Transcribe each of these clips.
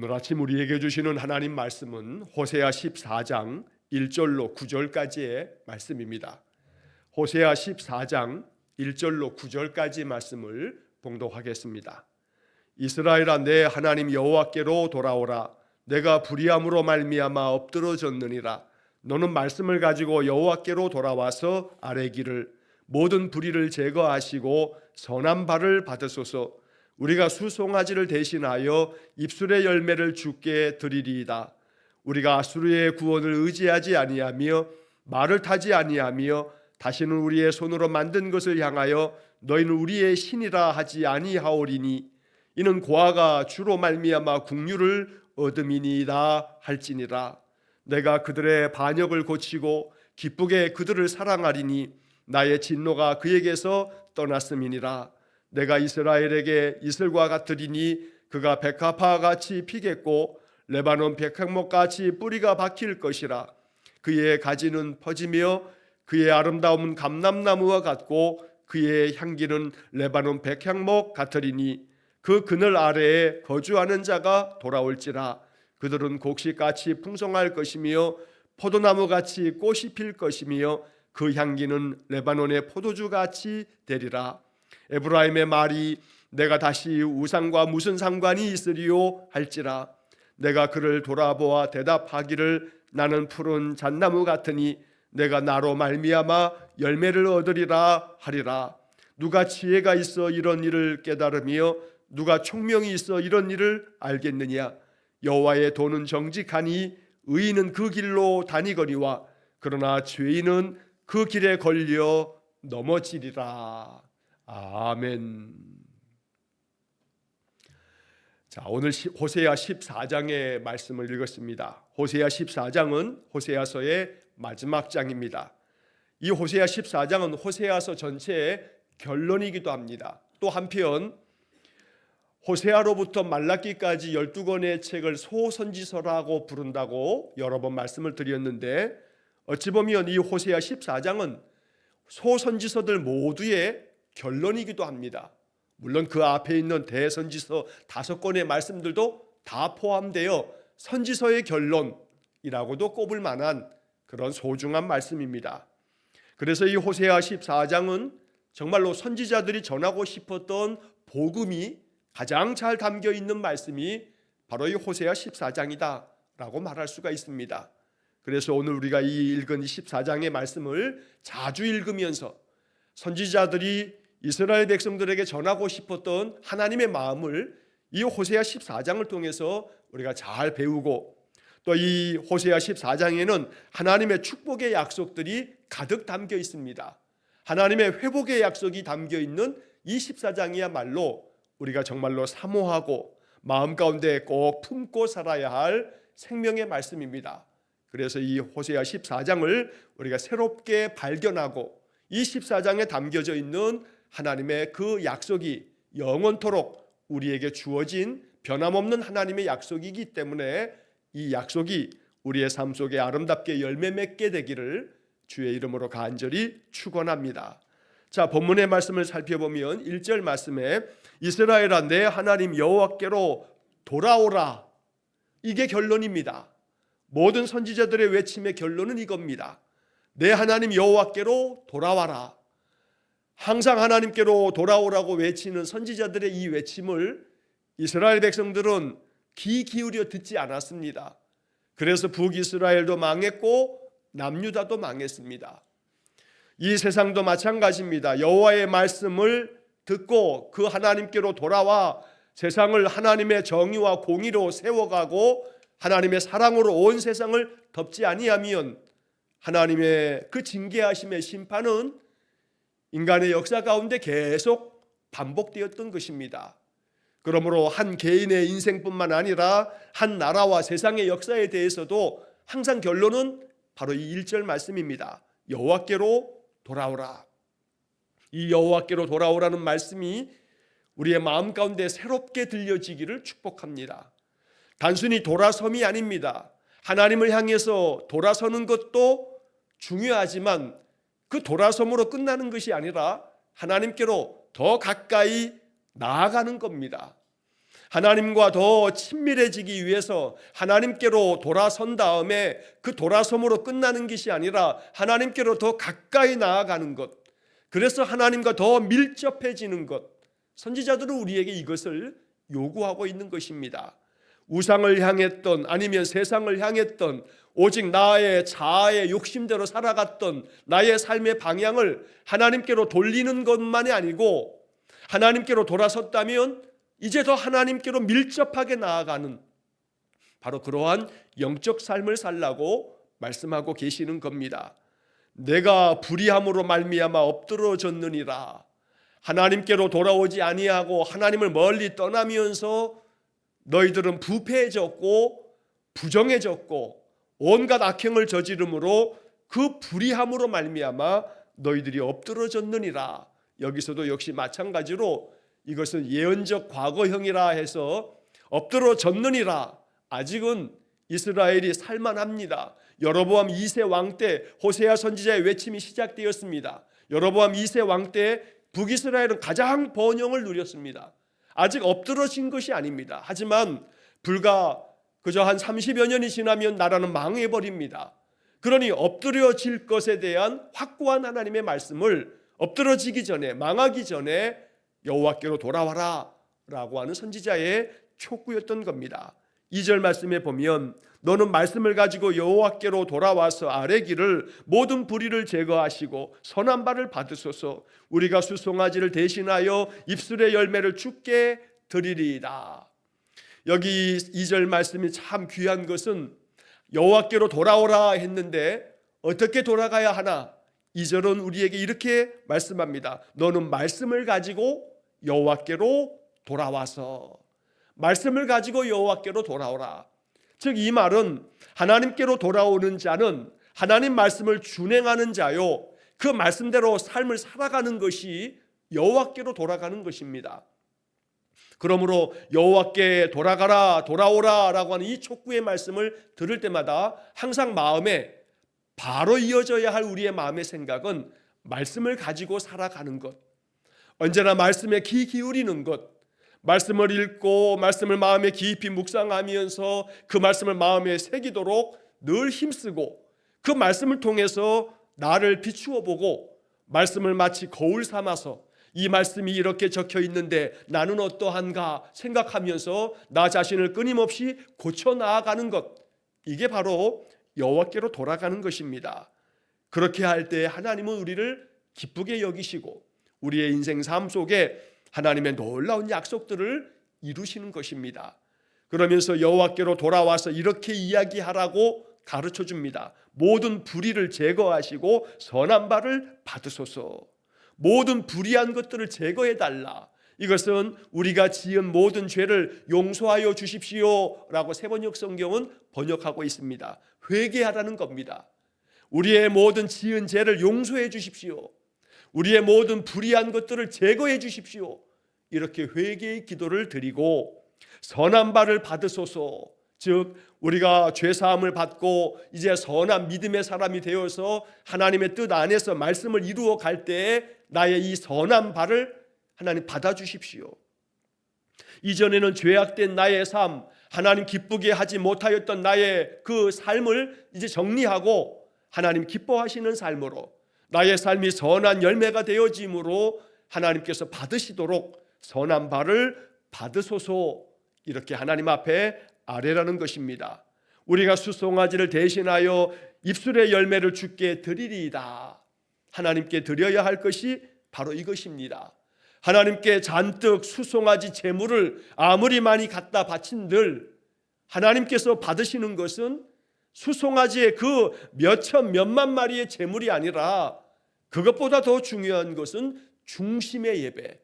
오늘 아침 우리에게 주시는 하나님 말씀은 호세아 14장 1절로 9절까지의 말씀입니다. 호세아 14장 1절로 9절까지 말씀을 봉독하겠습니다. 이스라엘아, 내 하나님 여호와께로 돌아오라. 내가 불의함으로 말미암아 엎드러졌느니라. 너는 말씀을 가지고 여호와께로 돌아와서 아뢰기를, 모든 불의를 제거하시고 선한 발을 받으소서. 우리가 수송아지를 대신하여 입술의 열매를 주께 드리리이다. 우리가 아수르의 구원을 의지하지 아니하며 말을 타지 아니하며 다시는 우리의 손으로 만든 것을 향하여 너희는 우리의 신이라 하지 아니하오리니 이는 고아가 주로 말미암아 국류를 얻음이니이다 할지니라. 내가 그들의 반역을 고치고 기쁘게 그들을 사랑하리니 나의 진노가 그에게서 떠났음이니라. 내가 이스라엘에게 이슬과 같으리니 그가 백합화 같이 피겠고 레바논 백향목 같이 뿌리가 박힐 것이라. 그의 가지는 퍼지며 그의 아름다움은 감람나무와 같고 그의 향기는 레바논 백향목 같으리니 그 그늘 아래에 거주하는 자가 돌아올지라. 그들은 곡식같이 풍성할 것이며 포도나무같이 꽃이 필 것이며 그 향기는 레바논의 포도주같이 되리라. 에브라임의 말이 내가 다시 우상과 무슨 상관이 있으리요 할지라. 내가 그를 돌아보아 대답하기를 나는 푸른 잣나무 같으니 내가 나로 말미암아 열매를 얻으리라 하리라. 누가 지혜가 있어 이런 일을 깨달으며 누가 총명이 있어 이런 일을 알겠느냐. 여호와의 도는 정직하니 의인은 그 길로 다니거니와 그러나 죄인은 그 길에 걸려 넘어지리라. 아멘. 자, 오늘 호세아 14장의 말씀을 읽었습니다. 호세아 14장은 호세아서의 마지막 장입니다. 이 호세아 14장은 호세아서 전체의 결론이기도 합니다. 또 한편 호세아로부터 말라기까지 12권의 책을 소선지서라고 부른다고 여러 번 말씀을 드렸는데, 어찌 보면 이 호세아 14장은 소선지서들 모두의 결론이기도 합니다. 물론 그 앞에 있는 대선지서 5권의 말씀들도 다 포함되어 선지서의 결론이라고도 꼽을 만한 그런 소중한 말씀입니다. 그래서 이 호세아 14장은 정말로 선지자들이 전하고 싶었던 복음이 가장 잘 담겨 있는 말씀이 바로 이 호세아 14장이다 라고 말할 수가 있습니다. 그래서 오늘 우리가 이 읽은 14장의 말씀을 자주 읽으면서 선지자들이 이스라엘 백성들에게 전하고 싶었던 하나님의 마음을 이 호세아 14장을 통해서 우리가 잘 배우고, 또 이 호세아 14장에는 하나님의 축복의 약속들이 가득 담겨 있습니다. 하나님의 회복의 약속이 담겨 있는 이 14장이야말로 우리가 정말로 사모하고 마음 가운데 꼭 품고 살아야 할 생명의 말씀입니다. 그래서 이 호세아 14장을 우리가 새롭게 발견하고 이 14장에 담겨져 있는 하나님의 그 약속이 영원토록 우리에게 주어진 변함없는 하나님의 약속이기 때문에 이 약속이 우리의 삶 속에 아름답게 열매 맺게 되기를 주의 이름으로 간절히 축원합니다. 자, 본문의 말씀을 살펴보면 1절 말씀에 이스라엘아, 내 하나님 여호와께로 돌아오라. 이게 결론입니다. 모든 선지자들의 외침의 결론은 이겁니다. 내 하나님 여호와께로 돌아와라. 항상 하나님께로 돌아오라고 외치는 선지자들의 이 외침을 이스라엘 백성들은 귀 기울여 듣지 않았습니다. 그래서 북이스라엘도 망했고 남유다도 망했습니다. 이 세상도 마찬가지입니다. 여호와의 말씀을 듣고 그 하나님께로 돌아와 세상을 하나님의 정의와 공의로 세워가고 하나님의 사랑으로 온 세상을 덮지 아니하면 하나님의 그 징계하심의 심판은 인간의 역사 가운데 계속 반복되었던 것입니다. 그러므로 한 개인의 인생뿐만 아니라 한 나라와 세상의 역사에 대해서도 항상 결론은 바로 이 1절 말씀입니다. 여호와께로 돌아오라. 이 여호와께로 돌아오라는 말씀이 우리의 마음 가운데 새롭게 들려지기를 축복합니다. 단순히 돌아섬이 아닙니다. 하나님을 향해서 돌아서는 것도 중요하지만 그 돌아섬으로 끝나는 것이 아니라 하나님께로 더 가까이 나아가는 겁니다. 하나님과 더 친밀해지기 위해서 하나님께로 돌아선 다음에 그 돌아섬으로 끝나는 것이 아니라 하나님께로 더 가까이 나아가는 것, 그래서 하나님과 더 밀접해지는 것, 선지자들은 우리에게 이것을 요구하고 있는 것입니다. 우상을 향했던 아니면 세상을 향했던 오직 나의 자아의 욕심대로 살아갔던 나의 삶의 방향을 하나님께로 돌리는 것만이 아니고 하나님께로 돌아섰다면 이제 더 하나님께로 밀접하게 나아가는 바로 그러한 영적 삶을 살라고 말씀하고 계시는 겁니다. 내가 불의함으로 말미암아 엎드러졌느니라. 하나님께로 돌아오지 아니하고 하나님을 멀리 떠나면서 너희들은 부패해졌고 부정해졌고 온갖 악행을 저지름으로 그 불의함으로 말미암아 너희들이 엎드러졌느니라. 여기서도 역시 마찬가지로 이것은 예언적 과거형이라 해서 엎드러졌느니라. 아직은 이스라엘이 살만합니다. 여로보암 2세 왕 때 호세아 선지자의 외침이 시작되었습니다. 여로보암 2세 왕 때 북이스라엘은 가장 번영을 누렸습니다. 아직 엎드러진 것이 아닙니다. 하지만 불과 그저 한 30여 년이 지나면 나라는 망해버립니다. 그러니 엎드려질 것에 대한 확고한 하나님의 말씀을 엎드러지기 전에, 망하기 전에 여호와께로 돌아와라 라고 하는 선지자의 촉구였던 겁니다. 2절 말씀에 보면 너는 말씀을 가지고 여호와께로 돌아와서 아뢰기를 모든 불의를 제거하시고 선한 바를 받으소서. 우리가 수송아지를 대신하여 입술의 열매를 주께 드리리이다. 여기 2절 말씀이 참 귀한 것은 여호와께로 돌아오라 했는데 어떻게 돌아가야 하나? 2절은 우리에게 이렇게 말씀합니다. 너는 말씀을 가지고 여호와께로 돌아와서, 말씀을 가지고 여호와께로 돌아오라. 즉 이 말은 하나님께로 돌아오는 자는 하나님 말씀을 준행하는 자요, 그 말씀대로 삶을 살아가는 것이 여호와께로 돌아가는 것입니다. 그러므로 여호와께 돌아가라, 돌아오라 라고 하는 이 촉구의 말씀을 들을 때마다 항상 마음에 바로 이어져야 할 우리의 마음의 생각은 말씀을 가지고 살아가는 것, 언제나 말씀에 귀 기울이는 것, 말씀을 읽고 말씀을 마음에 깊이 묵상하면서 그 말씀을 마음에 새기도록 늘 힘쓰고 그 말씀을 통해서 나를 비추어 보고 말씀을 마치 거울 삼아서 이 말씀이 이렇게 적혀 있는데 나는 어떠한가 생각하면서 나 자신을 끊임없이 고쳐 나아가는 것, 이게 바로 여호와께로 돌아가는 것입니다. 그렇게 할 때 하나님은 우리를 기쁘게 여기시고 우리의 인생 삶 속에 하나님의 놀라운 약속들을 이루시는 것입니다. 그러면서 여호와께로 돌아와서 이렇게 이야기하라고 가르쳐 줍니다. 모든 불의를 제거하시고 선한 바를 받으소서. 모든 불의한 것들을 제거해 달라. 이것은 우리가 지은 모든 죄를 용서하여 주십시오 라고 세번역 성경은 번역하고 있습니다. 회개하라는 겁니다. 우리의 모든 지은 죄를 용서해 주십시오. 우리의 모든 불의한 것들을 제거해 주십시오. 이렇게 회개의 기도를 드리고 선한 바를 받으소서. 즉 우리가 죄사함을 받고 이제 선한 믿음의 사람이 되어서 하나님의 뜻 안에서 말씀을 이루어 갈 때에 나의 이 선한 바를 하나님 받아주십시오. 이전에는 죄악된 나의 삶, 하나님 기쁘게 하지 못하였던 나의 그 삶을 이제 정리하고 하나님 기뻐하시는 삶으로 나의 삶이 선한 열매가 되어짐으로 하나님께서 받으시도록 선한 바를 받으소서. 이렇게 하나님 앞에 아뢰라는 것입니다. 우리가 수송아지를 대신하여 입술의 열매를 주께 드리리이다. 하나님께 드려야 할 것이 바로 이것입니다. 하나님께 잔뜩 수송아지 제물을 아무리 많이 갖다 바친들 하나님께서 받으시는 것은 수송아지의 그 몇천 몇만 마리의 제물이 아니라 그것보다 더 중요한 것은 중심의 예배.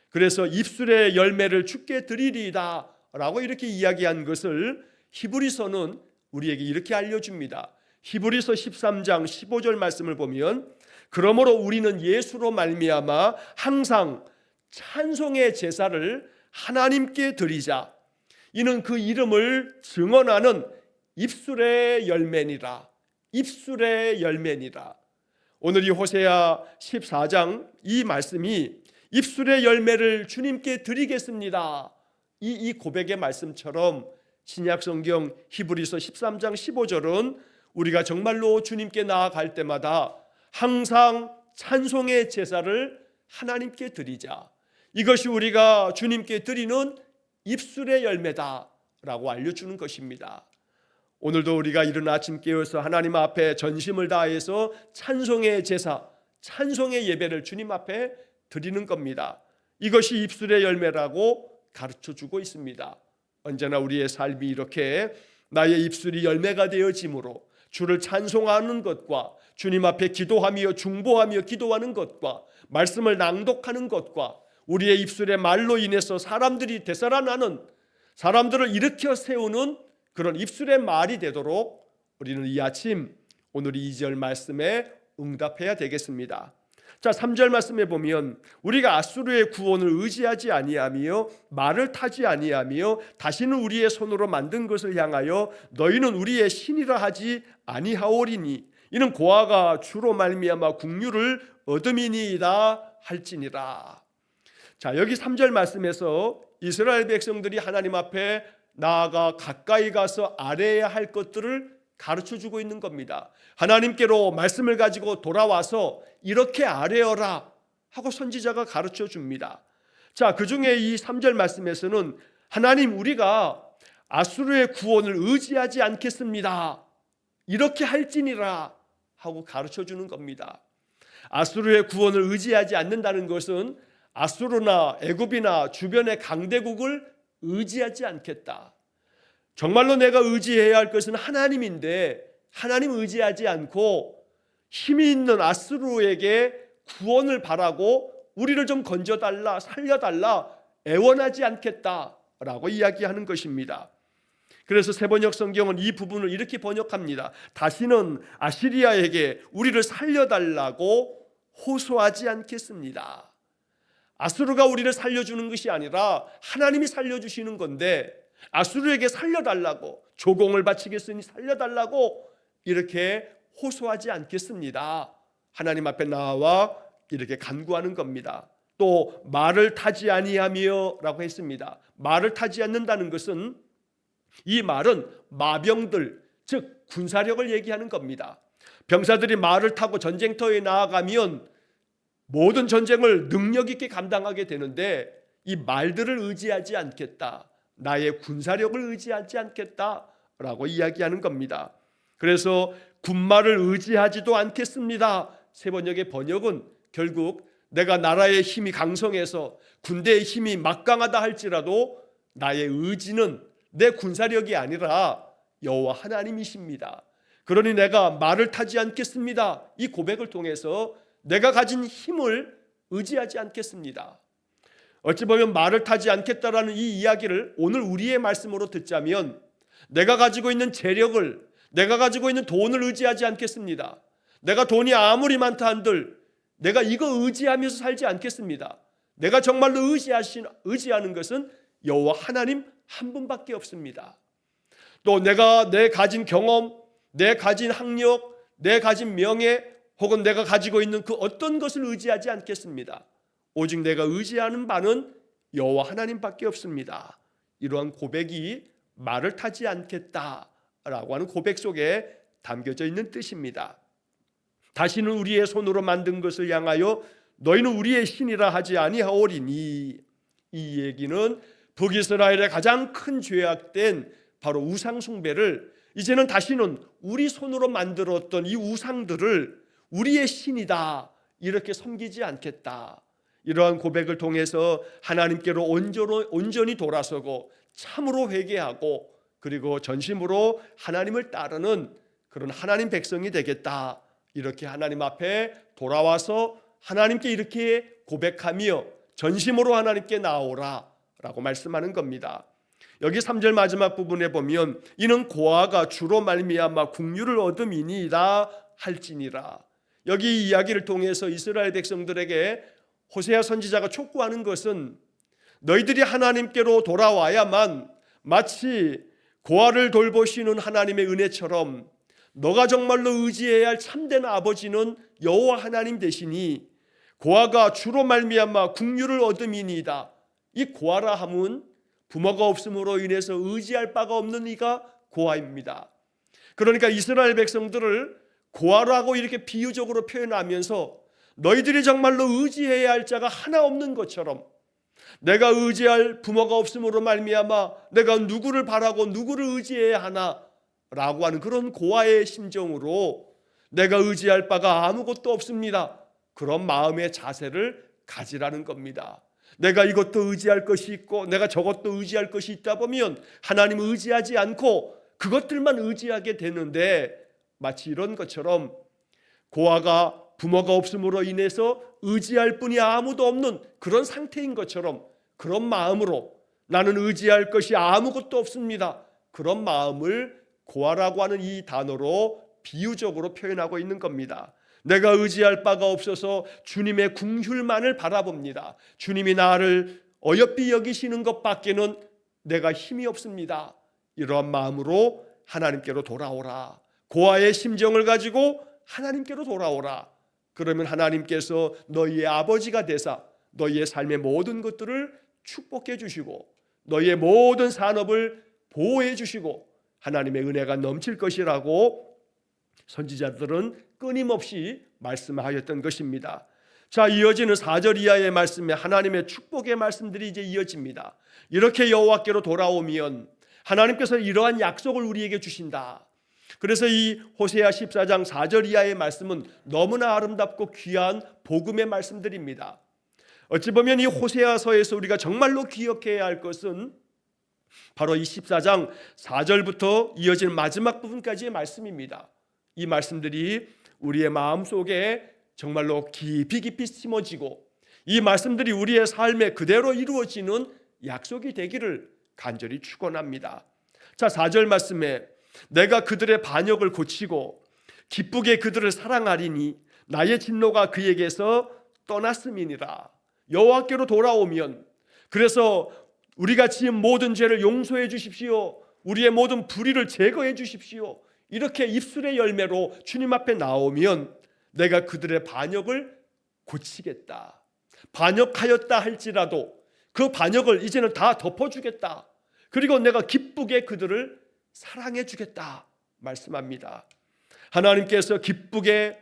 그래서 입술의 열매를 주께 드리리이다 라고 이렇게 이야기한 것을 히브리서는 우리에게 이렇게 알려줍니다. 히브리서 13장 15절 말씀을 보면 그러므로 우리는 예수로 말미암아 항상 찬송의 제사를 하나님께 드리자. 이는 그 이름을 증언하는 입술의 열매니라. 입술의 열매니라. 오늘 이 호세아 14장 이 말씀이 입술의 열매를 주님께 드리겠습니다. 이 고백의 말씀처럼 신약 성경 히브리서 13장 15절은 우리가 정말로 주님께 나아갈 때마다 항상 찬송의 제사를 하나님께 드리자. 이것이 우리가 주님께 드리는 입술의 열매다라고 알려주는 것입니다. 오늘도 우리가 이른 아침 깨어서 하나님 앞에 전심을 다해서 찬송의 제사, 찬송의 예배를 주님 앞에 드리는 겁니다. 이것이 입술의 열매라고 가르쳐주고 있습니다. 언제나 우리의 삶이 이렇게 나의 입술이 열매가 되어짐으로 주를 찬송하는 것과 주님 앞에 기도하며 중보하며 기도하는 것과 말씀을 낭독하는 것과 우리의 입술의 말로 인해서 사람들이 되살아나는, 사람들을 일으켜 세우는 그런 입술의 말이 되도록 우리는 이 아침 오늘 2절 말씀에 응답해야 되겠습니다. 자, 3절 말씀에 보면 우리가 아수르의 구원을 의지하지 아니하며 말을 타지 아니하며 다시는 우리의 손으로 만든 것을 향하여 너희는 우리의 신이라 하지 아니하오리니 이는 고아가 주로 말미암아 국류를 얻음이니이다 할지니라. 자, 여기 3절 말씀에서 이스라엘 백성들이 하나님 앞에 나아가 가까이 가서 아뢰야 할 것들을 가르쳐주고 있는 겁니다. 하나님께로 말씀을 가지고 돌아와서 이렇게 아뢰어라 하고 선지자가 가르쳐 줍니다. 자, 그 중에 이 3절 말씀에서는 하나님, 우리가 아수르의 구원을 의지하지 않겠습니다, 이렇게 할지니라 하고 가르쳐 주는 겁니다. 아수르의 구원을 의지하지 않는다는 것은 아수르나 애굽이나 주변의 강대국을 의지하지 않겠다. 정말로 내가 의지해야 할 것은 하나님인데 하나님 의지하지 않고 힘이 있는 아수르에게 구원을 바라고 우리를 좀 건져달라, 살려달라 애원하지 않겠다라고 이야기하는 것입니다. 그래서 세번역 성경은 이 부분을 이렇게 번역합니다. 다시는 아시리아에게 우리를 살려달라고 호소하지 않겠습니다. 아수르가 우리를 살려주는 것이 아니라 하나님이 살려주시는 건데 아수르에게 살려달라고, 조공을 바치겠으니 살려달라고 이렇게 호소하지 않겠습니다. 하나님 앞에 나와 이렇게 간구하는 겁니다. 또 말을 타지 아니하며 라고 했습니다. 말을 타지 않는다는 것은, 이 말은 마병들, 즉 군사력을 얘기하는 겁니다. 병사들이 말을 타고 전쟁터에 나아가면 모든 전쟁을 능력 있게 감당하게 되는데 이 말들을 의지하지 않겠다, 나의 군사력을 의지하지 않겠다라고 이야기하는 겁니다. 그래서 군말을 의지하지도 않겠습니다. 세번역의 번역은 결국 내가 나라의 힘이 강성해서 군대의 힘이 막강하다 할지라도 나의 의지는 내 군사력이 아니라 여호와 하나님이십니다. 그러니 내가 말을 타지 않겠습니다. 이 고백을 통해서 내가 가진 힘을 의지하지 않겠습니다. 어찌 보면 말을 타지 않겠다라는 이 이야기를 오늘 우리의 말씀으로 듣자면 내가 가지고 있는 재력을, 내가 가지고 있는 돈을 의지하지 않겠습니다. 내가 돈이 아무리 많다 한들 내가 이거 의지하면서 살지 않겠습니다. 내가 정말로 의지하는 것은 여호와 하나님 한 분밖에 없습니다. 또 내가 내 가진 경험, 내 가진 학력, 내 가진 명예, 혹은 내가 가지고 있는 그 어떤 것을 의지하지 않겠습니다. 오직 내가 의지하는 바는 여호와 하나님밖에 없습니다. 이러한 고백이 말을 타지 않겠다라고 하는 고백 속에 담겨져 있는 뜻입니다. 다시는 우리의 손으로 만든 것을 향하여 너희는 우리의 신이라 하지 아니하오리니, 이 얘기는 북이스라엘의 가장 큰 죄악된 바로 우상 숭배를 이제는 다시는 우리 손으로 만들었던 이 우상들을 우리의 신이다 이렇게 섬기지 않겠다, 이러한 고백을 통해서 하나님께로 온전히 돌아서고 참으로 회개하고 그리고 전심으로 하나님을 따르는 그런 하나님 백성이 되겠다, 이렇게 하나님 앞에 돌아와서 하나님께 이렇게 고백하며 전심으로 하나님께 나오라 라고 말씀하는 겁니다. 여기 3절 마지막 부분에 보면 이는 고아가 주로 말미암아 국류를 얻음이니이다 할지니라. 여기 이야기를 통해서 이스라엘 백성들에게 호세아 선지자가 촉구하는 것은 너희들이 하나님께로 돌아와야만 마치 고아를 돌보시는 하나님의 은혜처럼 너가 정말로 의지해야 할 참된 아버지는 여호와 하나님 되시니 고아가 주로 말미암아 국류를 얻음이니이다. 이 고아라 함은 부모가 없음으로 인해서 의지할 바가 없는 이가 고아입니다. 그러니까 이스라엘 백성들을 고아라고 이렇게 비유적으로 표현하면서 너희들이 정말로 의지해야 할 자가 하나 없는 것처럼, 내가 의지할 부모가 없음으로 말미암아 내가 누구를 바라고 누구를 의지해야 하나 라고 하는 그런 고아의 심정으로 내가 의지할 바가 아무것도 없습니다, 그런 마음의 자세를 가지라는 겁니다. 내가 이것도 의지할 것이 있고 내가 저것도 의지할 것이 있다 보면 하나님을 의지하지 않고 그것들만 의지하게 되는데, 마치 이런 것처럼 고아가 부모가 없음으로 인해서 의지할 분이 아무도 없는 그런 상태인 것처럼, 그런 마음으로 나는 의지할 것이 아무것도 없습니다, 그런 마음을 고아라고 하는 이 단어로 비유적으로 표현하고 있는 겁니다. 내가 의지할 바가 없어서 주님의 긍휼만을 바라봅니다. 주님이 나를 어여삐 여기시는 것밖에는 내가 힘이 없습니다. 이러한 마음으로 하나님께로 돌아오라. 고아의 심정을 가지고 하나님께로 돌아오라. 그러면 하나님께서 너희의 아버지가 되사 너희의 삶의 모든 것들을 축복해 주시고 너희의 모든 산업을 보호해 주시고 하나님의 은혜가 넘칠 것이라고 선지자들은 끊임없이 말씀하였던 것입니다. 자, 이어지는 4절 이하의 말씀에 하나님의 축복의 말씀들이 이제 이어집니다. 이렇게 여호와께로 돌아오면 하나님께서 이러한 약속을 우리에게 주신다. 그래서 이 호세아 14장 4절 이하의 말씀은 너무나 아름답고 귀한 복음의 말씀들입니다. 어찌 보면 이 호세아서에서 우리가 정말로 기억해야 할 것은 바로 이 14장 4절부터 이어지는 마지막 부분까지의 말씀입니다. 이 말씀들이 우리의 마음속에 정말로 깊이 깊이 심어지고 이 말씀들이 우리의 삶에 그대로 이루어지는 약속이 되기를 간절히 축원합니다. 자, 4절 말씀에 내가 그들의 반역을 고치고 기쁘게 그들을 사랑하리니 나의 진노가 그에게서 떠났음이니라. 여호와께로 돌아오면, 그래서 우리가 지은 모든 죄를 용서해 주십시오, 우리의 모든 불의를 제거해 주십시오, 이렇게 입술의 열매로 주님 앞에 나오면 내가 그들의 반역을 고치겠다. 반역하였다 할지라도 그 반역을 이제는 다 덮어주겠다. 그리고 내가 기쁘게 그들을 사랑해 주겠다 말씀합니다. 하나님께서 기쁘게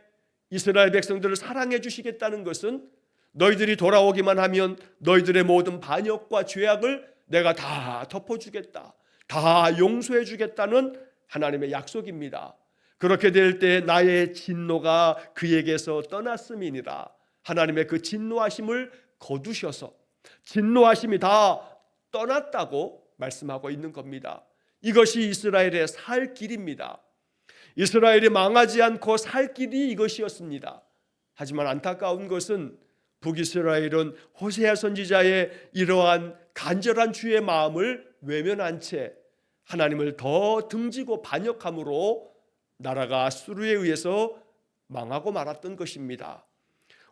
이스라엘 백성들을 사랑해 주시겠다는 것은 너희들이 돌아오기만 하면 너희들의 모든 반역과 죄악을 내가 다 덮어주겠다, 다 용서해 주겠다는 하나님의 약속입니다. 그렇게 될 때 나의 진노가 그에게서 떠났음이니라. 하나님의 그 진노하심을 거두셔서 진노하심이 다 떠났다고 말씀하고 있는 겁니다. 이것이 이스라엘의 살 길입니다. 이스라엘이 망하지 않고 살 길이 이것이었습니다. 하지만 안타까운 것은 북이스라엘은 호세아 선지자의 이러한 간절한 주의 마음을 외면한 채 하나님을 더 등지고 반역함으로 나라가 아수르에 의해서 망하고 말았던 것입니다.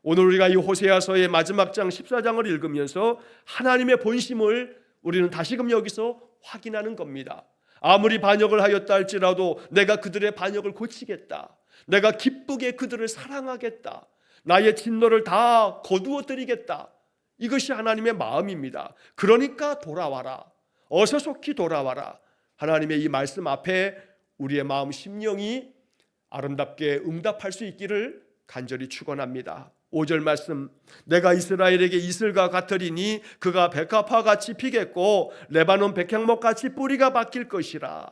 오늘 우리가 이 호세아서의 마지막 장 14장을 읽으면서 하나님의 본심을 우리는 다시금 여기서 확인하는 겁니다. 아무리 반역을 하였다 할지라도 내가 그들의 반역을 고치겠다, 내가 기쁘게 그들을 사랑하겠다, 나의 진노를 다 거두어 드리겠다. 이것이 하나님의 마음입니다. 그러니까 돌아와라, 어서 속히 돌아와라. 하나님의 이 말씀 앞에 우리의 마음 심령이 아름답게 응답할 수 있기를 간절히 축원합니다. 5절 말씀, 내가 이스라엘에게 이슬과 같으리니 그가 백합화 같이 피겠고 레바논 백향목 같이 뿌리가 박힐 것이라.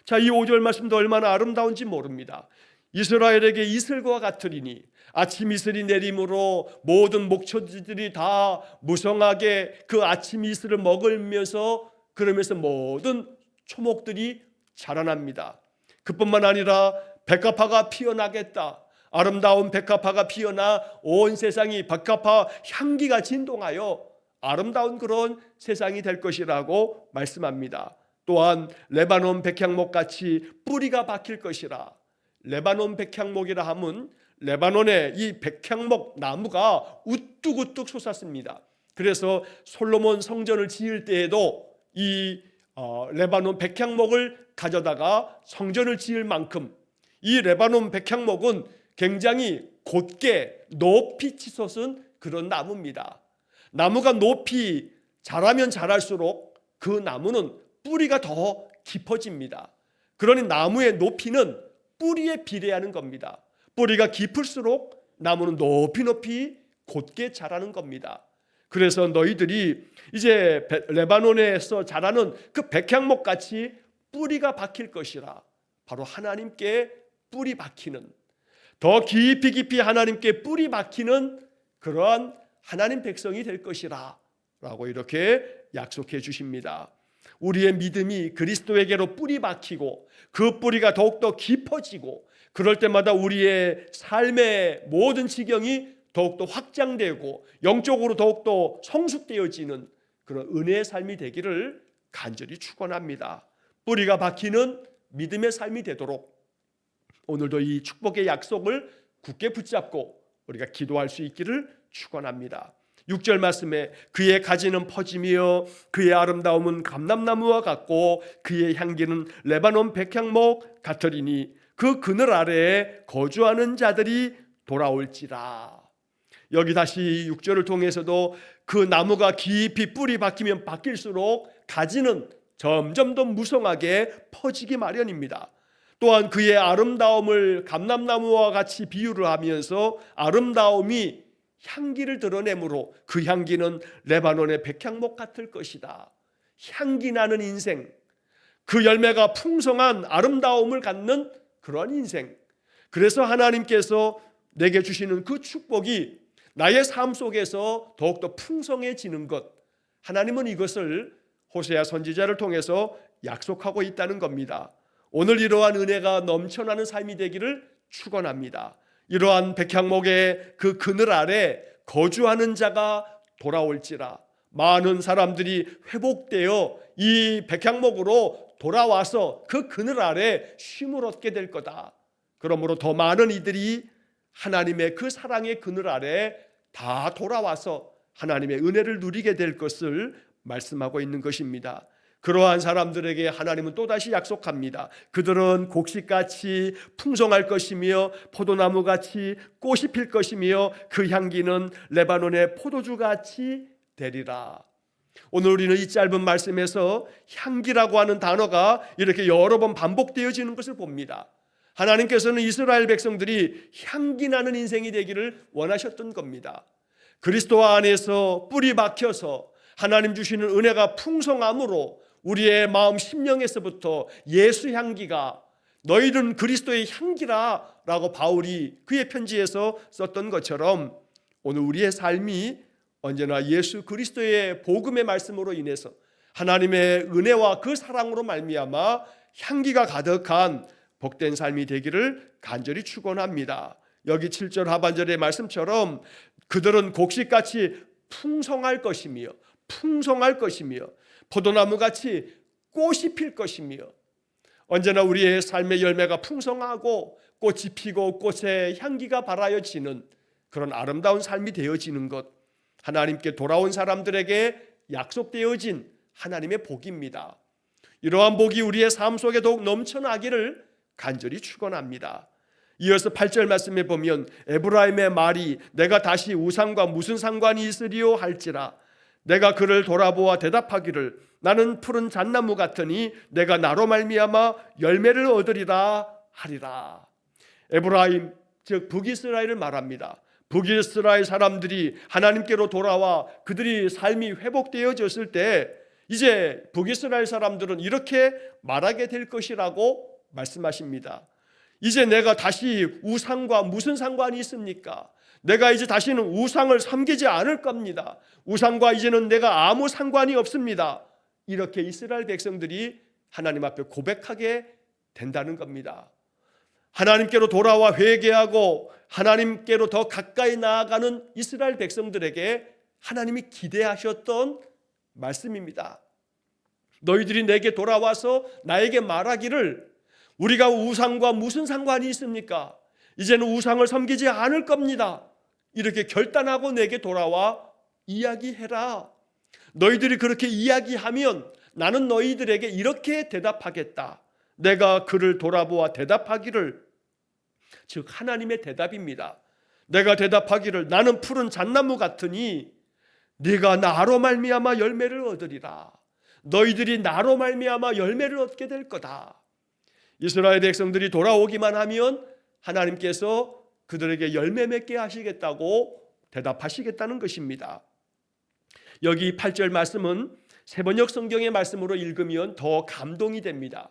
자, 이 5절 말씀도 얼마나 아름다운지 모릅니다. 이스라엘에게 이슬과 같으리니, 아침 이슬이 내림으로 모든 목초지들이 다 무성하게 그 아침 이슬을 먹으면서 그러면서 모든 초목들이 자라납니다. 그뿐만 아니라 백합화가 피어나겠다. 아름다운 백합화가 피어나 온 세상이 백합화 향기가 진동하여 아름다운 그런 세상이 될 것이라고 말씀합니다. 또한 레바논 백향목 같이 뿌리가 박힐 것이라. 레바논 백향목이라 하면 레바논의 이 백향목 나무가 우뚝우뚝 솟았습니다. 그래서 솔로몬 성전을 지을 때에도 이 레바논 백향목을 가져다가 성전을 지을 만큼 이 레바논 백향목은 굉장히 곧게 높이 치솟은 그런 나무입니다. 나무가 높이 자라면 자랄수록 그 나무는 뿌리가 더 깊어집니다. 그러니 나무의 높이는 뿌리에 비례하는 겁니다. 뿌리가 깊을수록 나무는 높이 높이 곧게 자라는 겁니다. 그래서 너희들이 이제 레바논에서 자라는 그 백향목 같이 뿌리가 박힐 것이라. 바로 하나님께 뿌리 박히는, 더 깊이 하나님께 뿌리 박히는 그러한 하나님 백성이 될 것이라 라고 이렇게 약속해 주십니다. 우리의 믿음이 그리스도에게로 뿌리 박히고 그 뿌리가 더욱더 깊어지고 그럴 때마다 우리의 삶의 모든 지경이 더욱더 확장되고 영적으로 더욱더 성숙되어지는 그런 은혜의 삶이 되기를 간절히 축원합니다. 뿌리가 박히는 믿음의 삶이 되도록 오늘도 이 축복의 약속을 굳게 붙잡고 우리가 기도할 수 있기를 축원합니다. 6절 말씀에 그의 가지는 퍼지며 그의 아름다움은 감람나무와 같고 그의 향기는 레바논 백향목 같으리니 그 그늘 아래에 거주하는 자들이 돌아올지라. 여기 다시 6절을 통해서도 그 나무가 깊이 뿌리 박히면 박힐수록 가지는 점점 더 무성하게 퍼지기 마련입니다. 또한 그의 아름다움을 감람나무와 같이 비유를 하면서 아름다움이 향기를 드러내므로 그 향기는 레바논의 백향목 같을 것이다. 향기 나는 인생, 그 열매가 풍성한 아름다움을 갖는 그런 인생. 그래서 하나님께서 내게 주시는 그 축복이 나의 삶 속에서 더욱더 풍성해지는 것, 하나님은 이것을 호세아 선지자를 통해서 약속하고 있다는 겁니다. 오늘 이러한 은혜가 넘쳐나는 삶이 되기를 축원합니다. 이러한 백향목의 그 그늘 아래 거주하는 자가 돌아올지라. 많은 사람들이 회복되어 이 백향목으로 돌아와서 그 그늘 아래 쉼을 얻게 될 거다. 그러므로 더 많은 이들이 하나님의 그 사랑의 그늘 아래 다 돌아와서 하나님의 은혜를 누리게 될 것을 말씀하고 있는 것입니다. 그러한 사람들에게 하나님은 또다시 약속합니다. 그들은 곡식같이 풍성할 것이며 포도나무같이 꽃이 필 것이며 그 향기는 레바논의 포도주같이 되리라. 오늘 우리는 이 짧은 말씀에서 향기라고 하는 단어가 이렇게 여러 번 반복되어지는 것을 봅니다. 하나님께서는 이스라엘 백성들이 향기 나는 인생이 되기를 원하셨던 겁니다. 그리스도 안에서 뿌리 박혀서 하나님 주시는 은혜가 풍성함으로 우리의 마음 심령에서부터 예수 향기가 너희는 그리스도의 향기라 라고 바울이 그의 편지에서 썼던 것처럼 오늘 우리의 삶이 언제나 예수 그리스도의 복음의 말씀으로 인해서 하나님의 은혜와 그 사랑으로 말미암아 향기가 가득한 복된 삶이 되기를 간절히 축원합니다. 여기 7절 하반절의 말씀처럼 그들은 곡식같이 풍성할 것이며 포도나무같이 꽃이 필 것이며 언제나 우리의 삶의 열매가 풍성하고 꽃이 피고 꽃의 향기가 발하여지는 그런 아름다운 삶이 되어지는 것, 하나님께 돌아온 사람들에게 약속되어진 하나님의 복입니다. 이러한 복이 우리의 삶 속에 더욱 넘쳐나기를 간절히 축원합니다. 이어서 8절 말씀에 보면 에브라임의 말이 내가 다시 우상과 무슨 상관이 있으리요 할지라 내가 그를 돌아보아 대답하기를 나는 푸른 잣나무 같으니 내가 나로 말미암아 열매를 얻으리라 하리라. 에브라임 즉 북이스라엘을 말합니다. 북이스라엘 사람들이 하나님께로 돌아와 그들이 삶이 회복되어졌을 때 이제 북이스라엘 사람들은 이렇게 말하게 될 것이라고 말씀하십니다. 이제 내가 다시 우상과 무슨 상관이 있습니까? 내가 이제 다시는 우상을 섬기지 않을 겁니다. 우상과 이제는 내가 아무 상관이 없습니다. 이렇게 이스라엘 백성들이 하나님 앞에 고백하게 된다는 겁니다. 하나님께로 돌아와 회개하고 하나님께로 더 가까이 나아가는 이스라엘 백성들에게 하나님이 기대하셨던 말씀입니다. 너희들이 내게 돌아와서 나에게 말하기를 우리가 우상과 무슨 상관이 있습니까? 이제는 우상을 섬기지 않을 겁니다. 이렇게 결단하고 내게 돌아와 이야기해라. 너희들이 그렇게 이야기하면 나는 너희들에게 이렇게 대답하겠다. 내가 그를 돌아보아 대답하기를, 즉 하나님의 대답입니다. 내가 대답하기를 나는 푸른 잣나무 같으니 네가 나로 말미암아 열매를 얻으리라. 너희들이 나로 말미암아 열매를 얻게 될 거다. 이스라엘 백성들이 돌아오기만 하면 하나님께서 그들에게 열매 맺게 하시겠다고 대답하시겠다는 것입니다. 여기 8절 말씀은 세번역 성경의 말씀으로 읽으면 더 감동이 됩니다.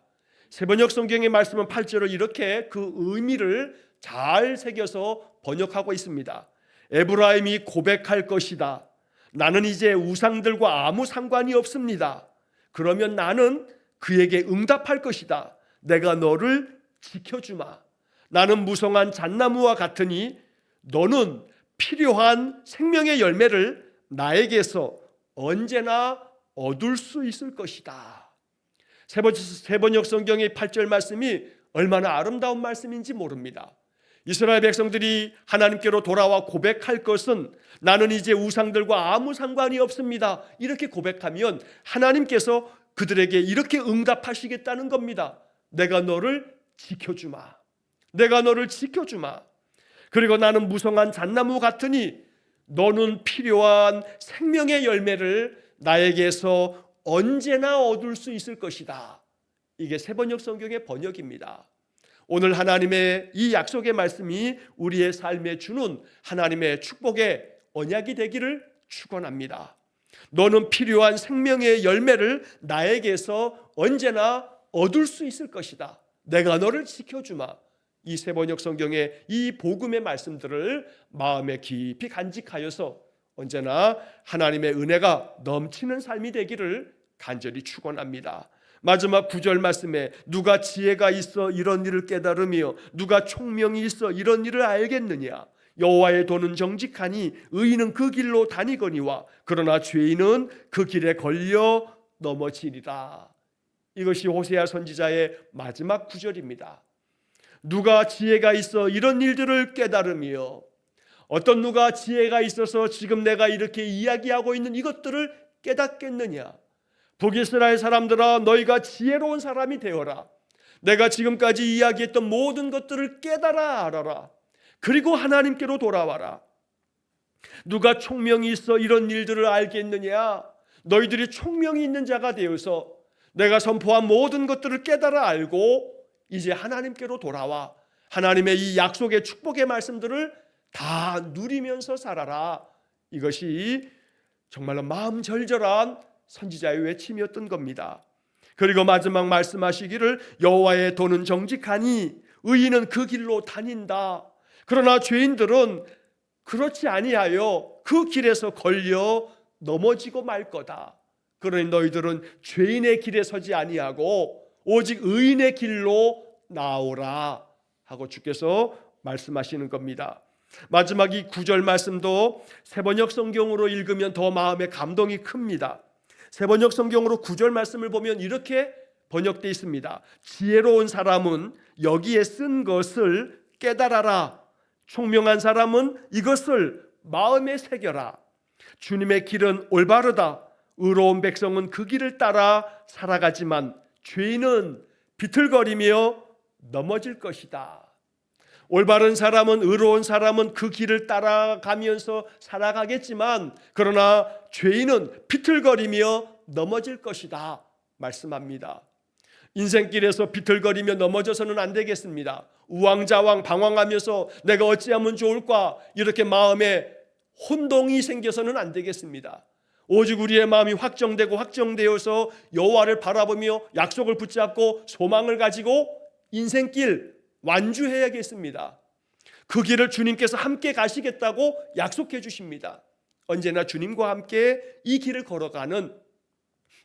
세번역 성경의 말씀은 8절을 이렇게 그 의미를 잘 새겨서 번역하고 있습니다. 에브라임이 고백할 것이다. 나는 이제 우상들과 아무 상관이 없습니다. 그러면 나는 그에게 응답할 것이다. 내가 너를 지켜주마. 나는 무성한 잣나무와 같으니 너는 필요한 생명의 열매를 나에게서 언제나 얻을 수 있을 것이다. 세번역 성경의 8절 말씀이 얼마나 아름다운 말씀인지 모릅니다. 이스라엘 백성들이 하나님께로 돌아와 고백할 것은 나는 이제 우상들과 아무 상관이 없습니다. 이렇게 고백하면 하나님께서 그들에게 이렇게 응답하시겠다는 겁니다. 내가 너를 지켜주마. 내가 너를 지켜주마. 그리고 나는 무성한 잣나무 같으니 너는 필요한 생명의 열매를 나에게서 언제나 얻을 수 있을 것이다. 이게 세번역 성경의 번역입니다. 오늘 하나님의 이 약속의 말씀이 우리의 삶에 주는 하나님의 축복의 언약이 되기를 축원합니다. 너는 필요한 생명의 열매를 나에게서 언제나 얻을 수 있을 것이다. 내가 너를 지켜주마. 이 세번역 성경의 이 복음의 말씀들을 마음에 깊이 간직하여서 언제나 하나님의 은혜가 넘치는 삶이 되기를 간절히 축원합니다. 마지막 9절 말씀에 누가 지혜가 있어 이런 일을 깨달으며 누가 총명이 있어 이런 일을 알겠느냐. 여호와의 도는 정직하니 의인은 그 길로 다니거니와 그러나 죄인은 그 길에 걸려 넘어지리라. 이것이 호세아 선지자의 마지막 9절입니다. 누가 지혜가 있어 이런 일들을 깨달으며, 어떤 누가 지혜가 있어서 지금 내가 이렇게 이야기하고 있는 이것들을 깨닫겠느냐. 북이스라엘 사람들아, 너희가 지혜로운 사람이 되어라. 내가 지금까지 이야기했던 모든 것들을 깨달아 알아라. 그리고 하나님께로 돌아와라. 누가 총명이 있어 이런 일들을 알겠느냐. 너희들이 총명이 있는 자가 되어서 내가 선포한 모든 것들을 깨달아 알고 이제 하나님께로 돌아와 하나님의 이 약속의 축복의 말씀들을 다 누리면서 살아라. 이것이 정말로 마음 절절한 선지자의 외침이었던 겁니다. 그리고 마지막 말씀하시기를 여호와의 도는 정직하니 의인은 그 길로 다닌다. 그러나 죄인들은 그렇지 아니하여 그 길에서 걸려 넘어지고 말 거다. 그러니 너희들은 죄인의 길에 서지 아니하고 오직 의인의 길로 나오라 하고 주께서 말씀하시는 겁니다. 마지막 이 9절 말씀도 세번역 성경으로 읽으면 더 마음에 감동이 큽니다. 세번역 성경으로 9절 말씀을 보면 이렇게 번역되어 있습니다. 지혜로운 사람은 여기에 쓴 것을 깨달아라. 총명한 사람은 이것을 마음에 새겨라. 주님의 길은 올바르다. 의로운 백성은 그 길을 따라 살아가지만 죄인은 비틀거리며 넘어질 것이다. 올바른 사람은, 의로운 사람은 그 길을 따라가면서 살아가겠지만 그러나 죄인은 비틀거리며 넘어질 것이다 말씀합니다. 인생길에서 비틀거리며 넘어져서는 안 되겠습니다. 우왕좌왕 방황하면서 내가 어찌하면 좋을까 이렇게 마음에 혼동이 생겨서는 안 되겠습니다. 오직 우리의 마음이 확정되어서 여호와를 바라보며 약속을 붙잡고 소망을 가지고 인생길 완주해야겠습니다. 그 길을 주님께서 함께 가시겠다고 약속해 주십니다. 언제나 주님과 함께 이 길을 걸어가는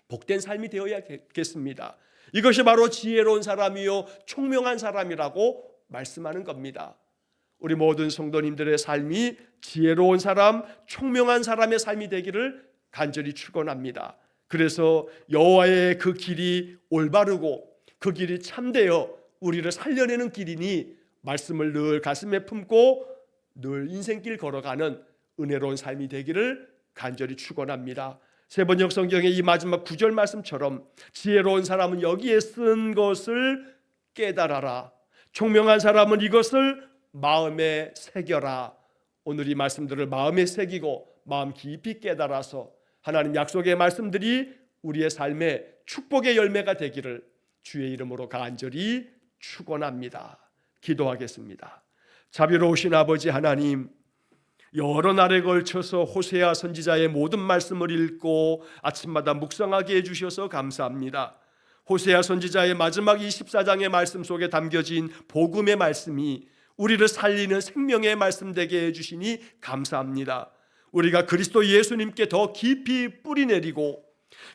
복된 삶이 되어야겠습니다. 이것이 바로 지혜로운 사람이요 총명한 사람이라고 말씀하는 겁니다. 우리 모든 성도님들의 삶이 지혜로운 사람, 총명한 사람의 삶이 되기를 간절히 축원합니다. 그래서 여호와의 그 길이 올바르고 그 길이 참되어 우리를 살려내는 길이니 말씀을 늘 가슴에 품고 늘 인생길 걸어가는 은혜로운 삶이 되기를 간절히 축원합니다. 세번역 성경의 이 마지막 9절 말씀처럼 지혜로운 사람은 여기에 쓴 것을 깨달아라. 총명한 사람은 이것을 마음에 새겨라. 오늘 이 말씀들을 마음에 새기고 마음 깊이 깨달아서 하나님 약속의 말씀들이 우리의 삶에 축복의 열매가 되기를 주의 이름으로 간절히 축원합니다. 기도하겠습니다. 자비로우신 아버지 하나님, 여러 날에 걸쳐서 호세아 선지자의 모든 말씀을 읽고 아침마다 묵상하게 해주셔서 감사합니다. 호세아 선지자의 마지막 24장의 말씀 속에 담겨진 복음의 말씀이 우리를 살리는 생명의 말씀 되게 해주시니 감사합니다. 우리가 그리스도 예수님께 더 깊이 뿌리 내리고,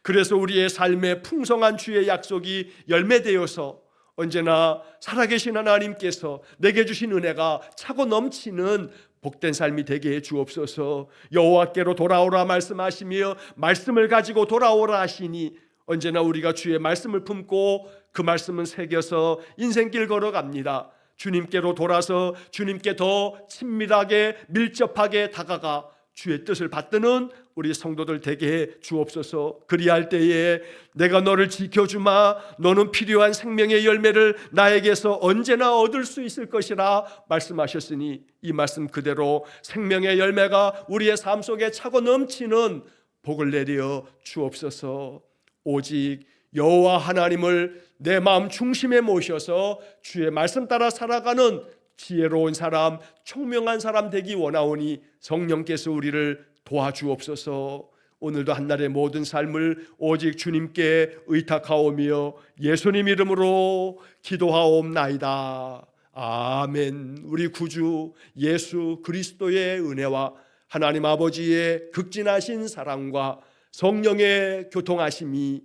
그래서 우리의 삶에 풍성한 주의 약속이 열매되어서 언제나 살아계신 하나님께서 내게 주신 은혜가 차고 넘치는 복된 삶이 되게 해 주옵소서. 여호와께로 돌아오라 말씀하시며 말씀을 가지고 돌아오라 하시니 언제나 우리가 주의 말씀을 품고 그 말씀은 새겨서 인생길 걸어갑니다. 주님께로 돌아서 주님께 더 친밀하게 밀접하게 다가가 주의 뜻을 받드는 우리 성도들 되게 해 주옵소서. 그리할 때에 내가 너를 지켜주마, 너는 필요한 생명의 열매를 나에게서 언제나 얻을 수 있을 것이라 말씀하셨으니 이 말씀 그대로 생명의 열매가 우리의 삶 속에 차고 넘치는 복을 내려 주옵소서. 오직 여호와 하나님을 내 마음 중심에 모셔서 주의 말씀 따라 살아가는 지혜로운 사람, 총명한 사람 되기 원하오니 성령께서 우리를 도와주옵소서. 오늘도 한날의 모든 삶을 오직 주님께 의탁하오며 예수님 이름으로 기도하옵나이다. 아멘. 우리 구주 예수 그리스도의 은혜와 하나님 아버지의 극진하신 사랑과 성령의 교통하심이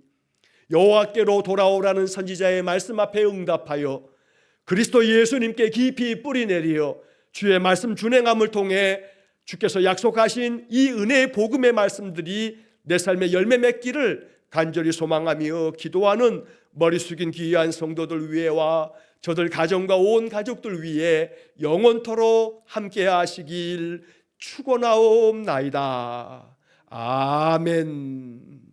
여호와께로 돌아오라는 선지자의 말씀 앞에 응답하여 그리스도 예수님께 깊이 뿌리 내리어 주의 말씀 준행함을 통해 주께서 약속하신 이 은혜의 복음의 말씀들이 내 삶의 열매 맺기를 간절히 소망하며 기도하는 머리 숙인 귀한 성도들 위에와 저들 가정과 온 가족들 위에 영원토록 함께 하시길 축원하옵나이다. 아멘.